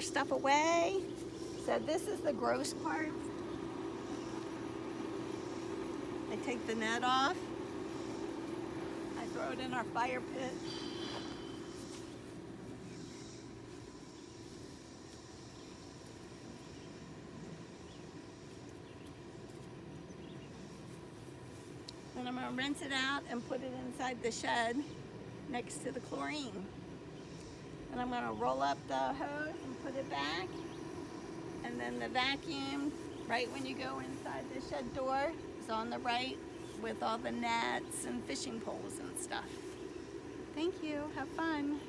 stuff away. So this is the gross part. I take the net off. I throw it in our fire pit. And I'm gonna rinse it out and put it inside the shed next to the chlorine. And I'm gonna roll up the hose and put it back. And then the vacuum, right when you go inside the shed door, is on the right with all the nets and fishing poles and stuff. Thank you, have fun.